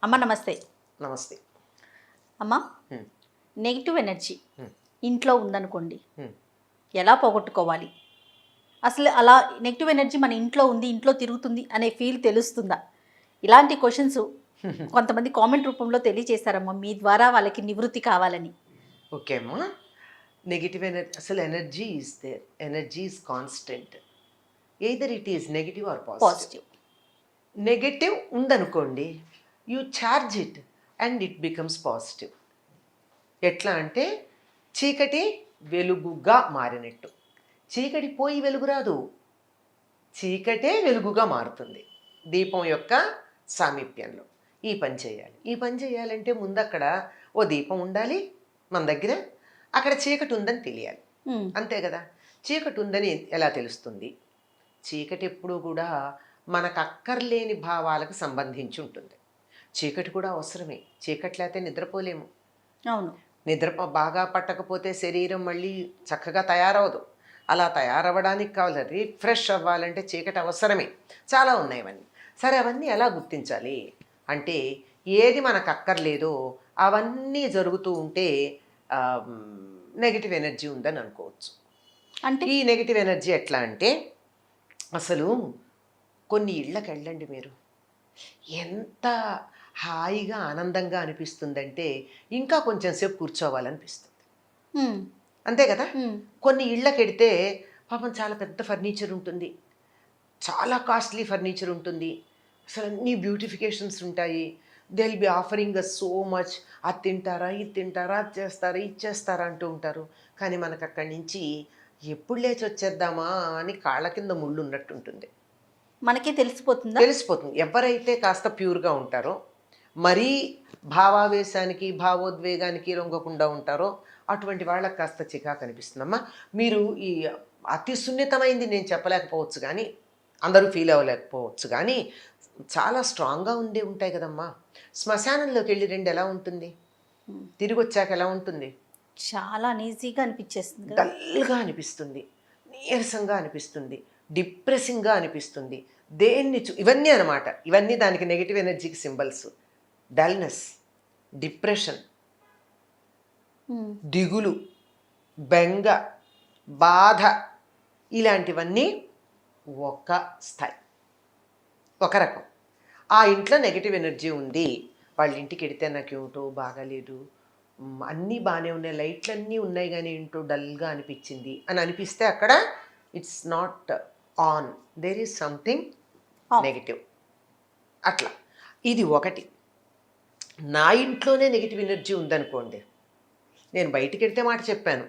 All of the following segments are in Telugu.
అమ్మ నమస్తే. నమస్తే. అమ్మ, హ్మ్. నెగిటివ్ ఎనర్జీ హ్మ్. ఇంట్లో ఉందనుకోండి, హ్మ్. ఎలా పోగొట్టుకోవాలి? అసలు అలా నెగిటివ్ ఎనర్జీ మన ఇంట్లో ఉంది, ఇంట్లో తిరుగుతుంది అనే ఫీల్ తెలుస్తుందా? ఇలాంటి క్వెషన్స్ కొంతమంది కామెంట్ రూపంలో తెలియచేశారమ్మా. మీ ద్వారా వాళ్ళకి నివృత్తి కావాలని. ఓకే అమ్మా. నెగిటివ్ ఎనర్జీ, అసలు energy is there. Energy is constant. Either it is negative or positive. Positive. Negative ఉందనుకోండి, you charge it and it becomes positive. ఎట్లా అంటే చీకటి వెలుగుగా మారినట్టు. చీకటి పోయి వెలుగు రాదు, చీకటే వెలుగుగా మారుతుంది దీపం యొక్క సామీప్యంలో. ఈ పని చేయాలి. ఈ పని చేయాలంటే ముందు అక్కడ ఓ దీపం ఉండాలి మన దగ్గర, అక్కడ చీకటి ఉందని తెలియాలి. అంతే కదా. చీకటి ఉందని ఎలా తెలుస్తుంది? చీకటి ఎప్పుడూ కూడా మనకు అక్కర్లేని భావాలకు సంబంధించి ఉంటుంది. చీకటి కూడా అవసరమే. చీకటి లేకపోతే నిద్రపోలేము. అవును. నిద్ర బాగా పట్టకపోతే శరీరం మళ్ళీ చక్కగా తయారవదు. అలా తయారవ్వడానికి కావాలి, రిఫ్రెష్ అవ్వాలంటే చీకటి అవసరమే. చాలా ఉన్నాయి అవన్నీ. సరే, అవన్నీ ఎలా గుర్తించాలి అంటే, ఏది మనకు అక్కర్లేదో అవన్నీ జరుగుతూ ఉంటే నెగిటివ్ ఎనర్జీ ఉందని అనుకోవచ్చు. అంటే ఈ నెగిటివ్ ఎనర్జీ ఎట్లా అంటే, అసలు కొన్ని ఇళ్ళకి వెళ్ళండి మీరు, ఎంత హాయిగా ఆనందంగా అనిపిస్తుందంటే ఇంకా కొంచెం సేపు కూర్చోవాలనిపిస్తుంది. అంతే కదా. కొన్ని ఇళ్ళకి వెడితే పాపం చాలా పెద్ద ఫర్నిచర్ ఉంటుంది, చాలా కాస్ట్లీ ఫర్నిచర్ ఉంటుంది, అసలు అన్ని బ్యూటిఫికేషన్స్ ఉంటాయి. They will be offering us so much. అది తింటారా, ఇది తింటారా, అది చేస్తారా, ఇది చేస్తారా అంటూ ఉంటారు. కానీ మనకు అక్కడి నుంచి ఎప్పుడు లేచి వచ్చేద్దామా అని కాళ్ళ కింద ముళ్ళు ఉన్నట్టు ఉంటుంది. మనకే తెలిసిపోతుందా? తెలిసిపోతుంది. ఎవరైతే కాస్త ప్యూర్గా ఉంటారో, మరీ భావావేశానికి భావోద్వేగానికి లొంగకుండా ఉంటారో అటువంటి వాళ్ళకి కాస్త చికాకు అనిపిస్తుందమ్మా. మీరు ఈ అతి సున్నితమైంది నేను చెప్పలేకపోవచ్చు కానీ, అందరూ ఫీల్ అవ్వలేకపోవచ్చు కానీ, చాలా స్ట్రాంగ్గా ఉండే ఉంటాయి కదమ్మా. శ్మశానంలోకి వెళ్ళి రెండు ఎలా ఉంటుంది, తిరిగి వచ్చాక ఎలా ఉంటుంది? చాలా అనీజీగా అనిపించేస్తుంది కదా. డల్గా అనిపిస్తుంది, నీరసంగా అనిపిస్తుంది, డిప్రెసింగ్గా అనిపిస్తుంది. ఇవన్నీ అనమాట. ఇవన్నీ దానికి నెగిటివ్ ఎనర్జీకి సింబల్స్. డల్నెస్, డిప్రెషన్, దిగులు, బెంగ, బాధ, ఇలాంటివన్నీ ఒక స్థాయి, ఒక రకం. ఆ ఇంట్లో నెగిటివ్ ఎనర్జీ ఉంది, వాళ్ళ ఇంటికి వెడితే నాకు ఏమిటో బాగాలేదు, అన్నీ బాగానే ఉన్నాయి, లైట్లన్నీ ఉన్నాయి కానీ ఏంటో డల్గా అనిపించింది అని అనిపిస్తే అక్కడ it's not on, there is something negative. అట్లా ఇది ఒకటి. నా ఇంట్లోనే నెగిటివ్ ఎనర్జీ ఉందనుకోండి, నేను బయటికి వెడితే మాట చెప్పాను,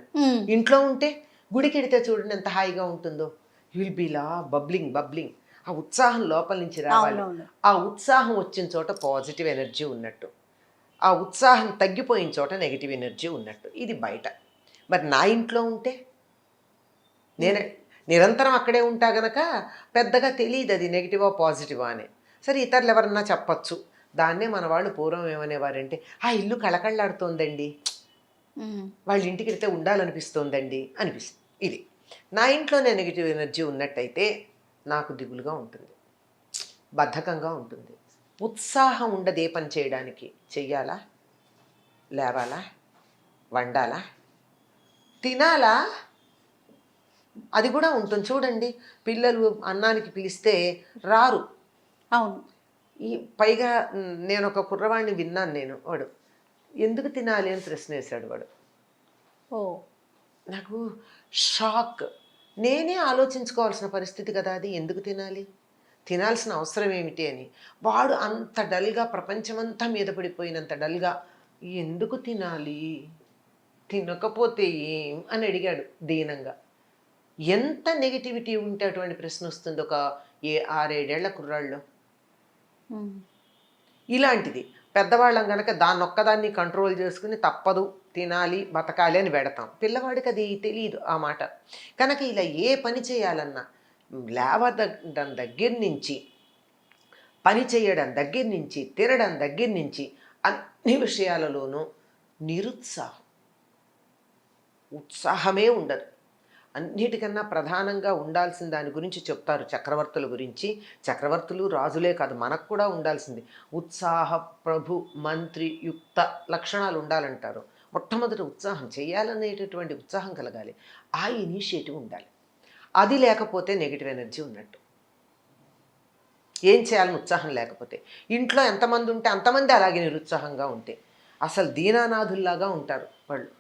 ఇంట్లో ఉంటే గుడికి వెడితే చూడండి ఎంత హాయిగా ఉంటుందో. You will be law bubbling. ఆ ఉత్సాహం లోపల నుంచి రావాలి. ఆ ఉత్సాహం వచ్చిన చోట పాజిటివ్ ఎనర్జీ ఉన్నట్టు, ఆ ఉత్సాహం తగ్గిపోయిన చోట నెగిటివ్ ఎనర్జీ ఉన్నట్టు. ఇది బయట. మరి నా ఇంట్లో ఉంటే నేను నిరంతరం అక్కడే ఉంటా గనక పెద్దగా తెలియదు అది నెగిటివా పాజిటివా అని. సరే, ఇతరులు ఎవరన్నా చెప్పచ్చు. దాన్నే మన వాళ్ళు పూర్వం ఏమనేవారంటే, ఆ ఇల్లు కళకళలాడుతోందండి, వాళ్ళ ఇంటికి వెళ్తే ఉండాలనిపిస్తోందండి అనిపిస్తుంది. ఇది నా ఇంట్లోనే నెగిటివ్ ఎనర్జీ ఉన్నట్టయితే నాకు దిగులుగా ఉంటుంది, బద్ధకంగా ఉంటుంది, ఉత్సాహం ఉండదు. ఏ పని చేయడానికి, చెయ్యాలా, లేవాలా, వండాలా, తినాలా, అది కూడా ఉంటుంది. చూడండి, పిల్లలు అన్నానికి పిలిస్తే రారు. అవును. ఈ పైగా నేను ఒక కుర్రవాడిని విన్నాను, వాడు ఎందుకు తినాలి అని ప్రశ్న వేశాడు వాడు. నాకు షాక్. నేనే ఆలోచించుకోవాల్సిన పరిస్థితి కదా అది, ఎందుకు తినాలి, తినాల్సిన అవసరం ఏమిటి అని. వాడు అంత డల్గా, ప్రపంచమంతా మీద పడిపోయినంత డల్గా ఎందుకు తినాలి, తినకపోతే ఏం అని అడిగాడు దీనంగా. ఎంత నెగిటివిటీ ఉంటే అటువంటి ప్రశ్న వస్తుంది ఒక 6-7 ఏళ్ల కుర్రాళ్ళు. ఇలాంటిది పెద్దవాళ్ళం కనుక దాన్ని ఒక్కదాన్ని కంట్రోల్ చేసుకుని తప్పదు, తినాలి, బతకాలి అని పెడతాం. పిల్లవాడికి అది తెలియదు ఆ మాట. కనుక ఇలా ఏ పని చేయాలన్నా, లేవడం దగ్గర నుంచి, పని చేయడం దగ్గర నుంచి, తినడం దగ్గర నుంచి, అన్ని విషయాలలోనూ నిరుత్సాహం, ఉత్సాహమే ఉండదు. అన్నిటికన్నా ప్రధానంగా ఉండాల్సిన దాని గురించి చెప్తారు చక్రవర్తుల గురించి. చక్రవర్తులు రాజులే కాదు, మనకు కూడా ఉండాల్సింది ఉత్సాహ ప్రభు మంత్రి యుక్త లక్షణాలు ఉండాలంటారు. మొట్టమొదటి ఉత్సాహం, చేయాలనేటటువంటి ఉత్సాహం కలగాలి, ఆ ఇనిషియేటివ్ ఉండాలి. అది లేకపోతే నెగిటివ్ ఎనర్జీ ఉన్నట్టు. ఏం చేయాలని ఉత్సాహం లేకపోతే, ఇంట్లో ఎంతమంది ఉంటే అంతమంది అలాగే నిరుత్సాహంగా ఉంటే అసలు దీనానాథుల్లాగా ఉంటారు వాళ్ళు.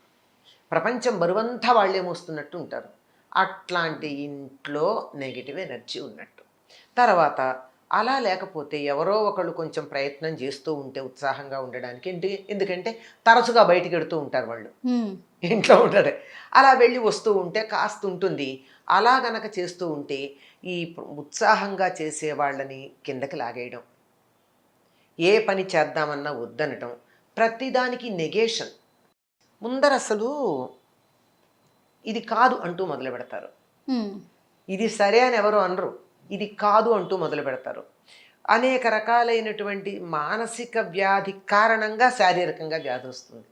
ప్రపంచం బరువంతా వాళ్ళే మోస్తున్నట్టు ఉంటారు. అట్లాంటి ఇంట్లో నెగిటివ్ ఎనర్జీ ఉన్నట్టు. తర్వాత అలా లేకపోతే ఎవరో ఒకళ్ళు కొంచెం ప్రయత్నం చేస్తూ ఉంటే ఉత్సాహంగా ఉండడానికి, ఎందుకంటే తరచుగా బయటికి వెడుతూ ఉంటారు వాళ్ళు, ఇంట్లో ఉంటారు. అలా వెళ్ళి వస్తూ ఉంటే కాస్త ఉంటుంది. అలా గనక చేస్తూ ఉంటే ఈ ఉత్సాహంగా చేసే వాళ్ళని కిందకి లాగేయడం, ఏ పని చేద్దామన్నా వద్దనటం, ప్రతిదానికి నెగేషన్. ముందర అసలు ఇది కాదు అంటూ మొదలు పెడతారు. ఇది సరే అని ఎవరు అనరు, ఇది కాదు అంటూ మొదలు పెడతారు. అనేక రకాలైనటువంటి మానసిక వ్యాధి కారణంగా శారీరకంగా వ్యాధి వస్తుంది.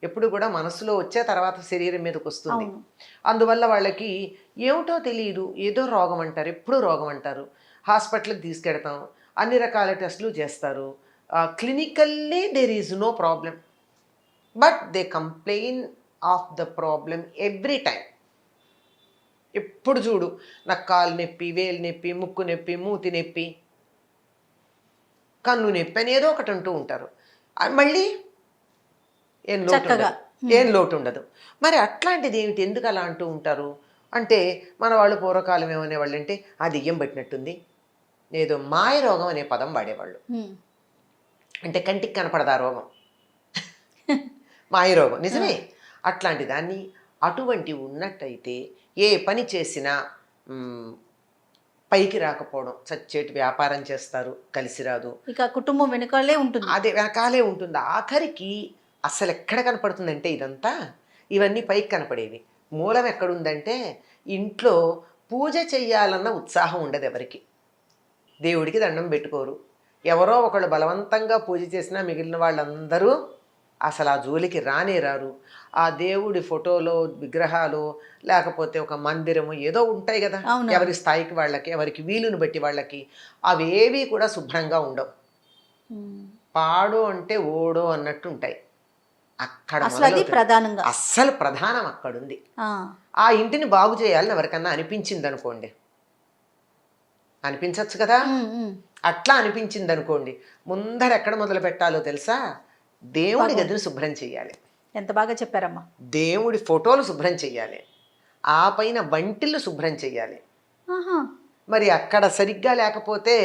ఎప్పుడు కూడా మనసులో వచ్చే తర్వాత శరీరం మీదకి వస్తుంది. అందువల్ల వాళ్ళకి ఏమిటో తెలియదు, ఏదో రోగం అంటారు, ఎప్పుడు రోగం అంటారు. హాస్పిటల్కి తీసుకెడతాం, అన్ని రకాల టెస్టులు చేస్తారు. Clinically there is no problem, but they complain of the problem every time. ఎప్పుడు చూడు నాకు కాలు నొప్పి, వేలు నొప్పి, ముక్కు నొప్పి, మూతి నొప్పి, కన్ను నొప్పి అని ఏదో ఒకటి అంటూ ఉంటారు. మళ్ళీ ఏం లోటు ఉండదు. మరి అట్లాంటిది ఏమిటి, ఎందుకు అలా అంటూ ఉంటారు అంటే, మన వాళ్ళు పూర్వకాలం ఏమనేవాళ్ళు అంటే, ఆ దెయ్యం పట్టినట్టుంది, ఏదో మాయ రోగం అనే పదం వాడేవాళ్ళు. అంటే కంటికి కనపడదా రోగం, మాయ రోగం. నిజమే. అట్లాంటి దాన్ని అటువంటి ఉన్నట్టయితే ఏ పని చేసినా పైకి రాకపోవడం, చచ్చేటి వ్యాపారం చేస్తారు, కలిసి రాదు, ఇక కుటుంబం వెనకాలే ఉంటుంది, అదే వెనకాలే ఉంటుంది. ఆఖరికి అసలు ఎక్కడ కనపడుతుందంటే ఇదంతా, ఇవన్నీ పైకి కనపడేవి. మూలం ఎక్కడుందంటే ఇంట్లో పూజ చెయ్యాలన్న ఉత్సాహం ఉండదు ఎవరికి. దేవుడికి దండం పెట్టుకోరు, ఎవరో ఒకళ్ళు బలవంతంగా పూజ చేసినా మిగిలిన వాళ్ళందరూ అసలు ఆ జోలికి రానే రారు. ఆ దేవుడి ఫోటోలో విగ్రహాలు లేకపోతే ఒక మందిరము ఏదో ఉంటాయి కదా, ఎవరి స్థాయికి వాళ్ళకి, ఎవరికి వీలుని బట్టి వాళ్ళకి, అవేవి కూడా శుభ్రంగా ఉండవు. పాడు అంటే ఓడో అన్నట్టు ఉంటాయి. అక్కడ అస్సలు ప్రధానం అక్కడుంది. ఆ ఇంటిని బాగు చేయాలని ఎవరికన్నా అనిపించింది అనుకోండి, అనిపించవచ్చు కదా, అట్లా అనిపించింది అనుకోండి, ముందర ఎక్కడ మొదలు పెట్టాలో తెలుసా, దేవుడి గదిని శుభ్రం చెయ్యాలి. ఎంత బాగా చెప్పారమ్మా. దేవుడి ఫోటోలు శుభ్రం చెయ్యాలి, ఆ పైన వంటిల్లు శుభ్రం చెయ్యాలి. మరి అక్కడ సరిగ్గా లేకపోతే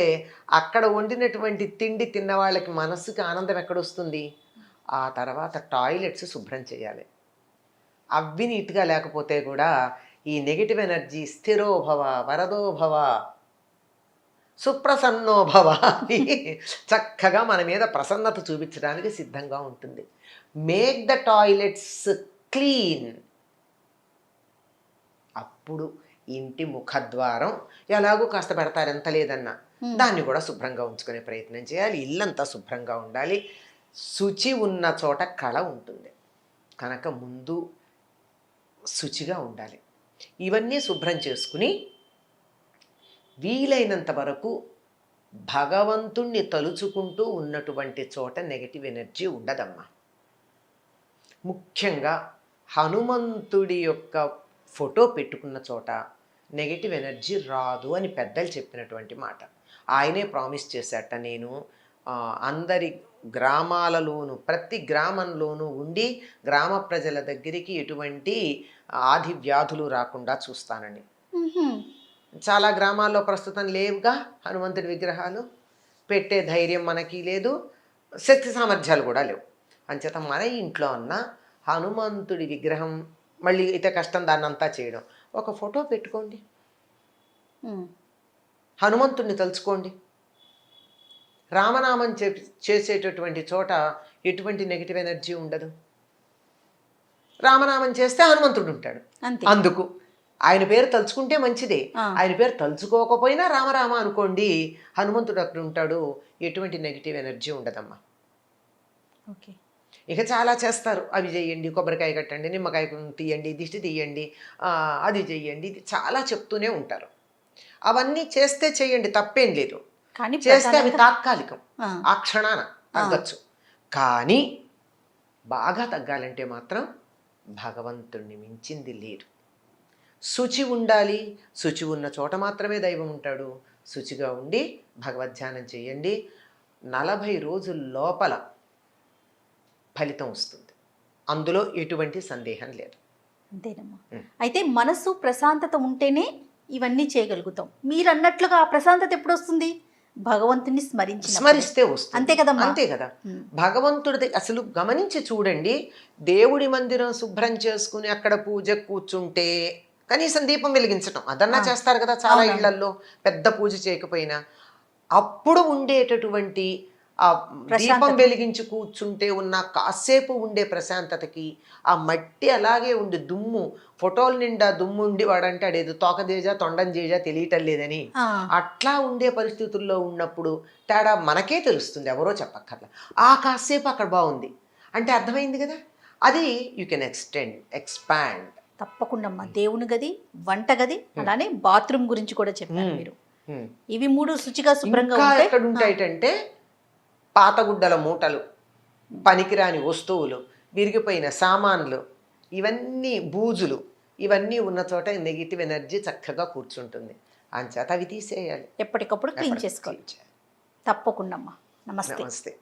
అక్కడ వండినటువంటి తిండి తిన్న వాళ్ళకి మనసుకి ఆనందం ఎక్కడొస్తుంది? ఆ తర్వాత టాయిలెట్స్ శుభ్రం చేయాలి. అవి నీట్గా లేకపోతే కూడా ఈ నెగిటివ్ ఎనర్జీ స్థిరోభవ వరదోభవ సుప్రసన్నోభవ అని చక్కగా మన మీద ప్రసన్నత చూపించడానికి సిద్ధంగా ఉంటుంది. Make the toilets clean. అప్పుడు ఇంటి ముఖద్వారం ఎలాగో కాస్త పెడతారు, ఎంత లేదన్నా దాన్ని కూడా శుభ్రంగా ఉంచుకునే ప్రయత్నం చేయాలి. ఇల్లంతా శుభ్రంగా ఉండాలి. శుచి ఉన్న చోట కళ ఉంటుంది కనుక ముందు శుచిగా ఉండాలి. ఇవన్నీ శుభ్రం చేసుకుని వీలైనంత వరకు భగవంతుణ్ణి తలుచుకుంటూ ఉన్నటువంటి చోట నెగటివ్ ఎనర్జీ ఉండదమ్మా. ముఖ్యంగా హనుమంతుడి యొక్క ఫోటో పెట్టుకున్న చోట నెగటివ్ ఎనర్జీ రాదు అని పెద్దలు చెప్పినటువంటి మాట. ఆయనే ప్రామిస్ చేశాట, నేను అందరి గ్రామాలలోనూ ప్రతి గ్రామంలోనూ ఉండి గ్రామ ప్రజల దగ్గరికి ఎటువంటి ఆది వ్యాధులు రాకుండా చూస్తానని. చాలా గ్రామాల్లో ప్రస్తుతం లేవుగా హనుమంతుడి విగ్రహాలు, పెట్టే ధైర్యం మనకి లేదు, శక్తి సామర్థ్యాలు కూడా లేవు. అంచేత మన ఇంట్లో ఉన్న హనుమంతుడి విగ్రహం, మళ్ళీ అయితే కష్టం దాన్ని అంతా చేయడం, ఒక ఫోటో పెట్టుకోండి, హనుమంతుడిని తలుచుకోండి. రామనామం చేసేటటువంటి చోట ఎటువంటి నెగిటివ్ ఎనర్జీ ఉండదు. రామనామం చేస్తే హనుమంతుడు ఉంటాడు. అందుకు ఆయన పేరు తలుచుకుంటే మంచిదే, ఆయన పేరు తలుచుకోకపోయినా రామరామ అనుకోండి, హనుమంతుడు అక్కడ ఉంటాడు, ఎటువంటి నెగిటివ్ ఎనర్జీ ఉండదమ్మా. ఓకే. ఇక చాలా చేస్తారు. అవి చేయండి, కొబ్బరికాయ కట్టండి, నిమ్మకాయ తీయండి, దిష్టి తీయండి, అది చెయ్యండి, ఇది చాలా చెప్తూనే ఉంటారు. అవన్నీ చేస్తే చేయండి, తప్పేం లేదు. కానీ చేస్తే అవి ప్రధానంగా తాత్కాలికం, ఆ, ఆ క్షణాన తగ్గచ్చు. కానీ బాగా తగ్గాలంటే మాత్రం భగవంతుణ్ణి మించింది లేదు. శుచి ఉండాలి. శుచి ఉన్న చోట మాత్రమే దైవం ఉంటాడు. శుచిగా ఉండి భగవద్ధ్యానం చేయండి. 40 రోజుల లోపల ఫలితం వస్తుంది. అందులో ఎటువంటి సందేహం లేదు. అంతేనమ్మా. ఉం. అయితే మనసు ప్రశాంతత ఉంటేనే ఇవన్నీ చేయగలుగుతాం. మీరు అన్నట్లుగా ఆ ప్రశాంతత ఎప్పుడు వస్తుంది? భగవంతుని స్మరిస్తే వస్తుంది. అంతే కదమ్మా. అంతే కదా. ఉం. భగవంతుడిది అసలు గమనించి చూడండి. దేవుడి మందిరం శుభ్రం చేసుకుని అక్కడ పూజ కూర్చుంటే కనీసం దీపం వెలిగించటం అదన్నా చేస్తారు కదా చాలా అవునవును. ఇళ్లల్లో, పెద్ద పూజ చేయకపోయినా. అప్పుడు ఉండేటటువంటి ఆ దీపం ప్రశాంతత. వెలిగించి కూర్చుంటే ఉన్న కాసేపు ఉండే ప్రశాంతతకి, ఆ మట్టి అలాగే ఉండి దుమ్ము, ఫోటోల నిండా దుమ్ము ఉండి వాడంటాడు ఏదో తోకదేజ తొండం చేజ తెలియటం లేదని. ఆ, అట్లా ఉండే పరిస్థితుల్లో ఉన్నప్పుడు తేడా మనకే తెలుస్తుంది, ఎవరో చెప్పక్కర్లా. ఆ కాసేపు అక్కడ బాగుంది అంటే అర్థమైంది కదా. అది యూ కెన్ ఎక్స్పాండ్. తప్పకుండా అమ్మా. దేవుని గది, వంట గది, అలానే బాత్రూమ్ గురించి కూడా చెప్పారు మీరు. ఇవి 3 శుచిగా శుభ్రంగా ఇంకా ఉంటే ఎక్కడ ఉంటాయంటే పాతగుడ్డల మూటలు, పనికిరాని వస్తువులు, విరిగిపోయిన సామాన్లు, ఇవన్నీ బూజులు, ఇవన్నీ ఉన్న చోట నెగిటివ్ ఎనర్జీ చక్కగా కూర్చుంటుంది. అంచేత అవి తీసేయాలి. ఎప్పటికప్పుడు క్లీన్ ఎప్పటికప్పుడు చేసుకోవాలి. clean చేయాలి. తప్పకుండా అమ్మా. నమస్తే. నమస్తే.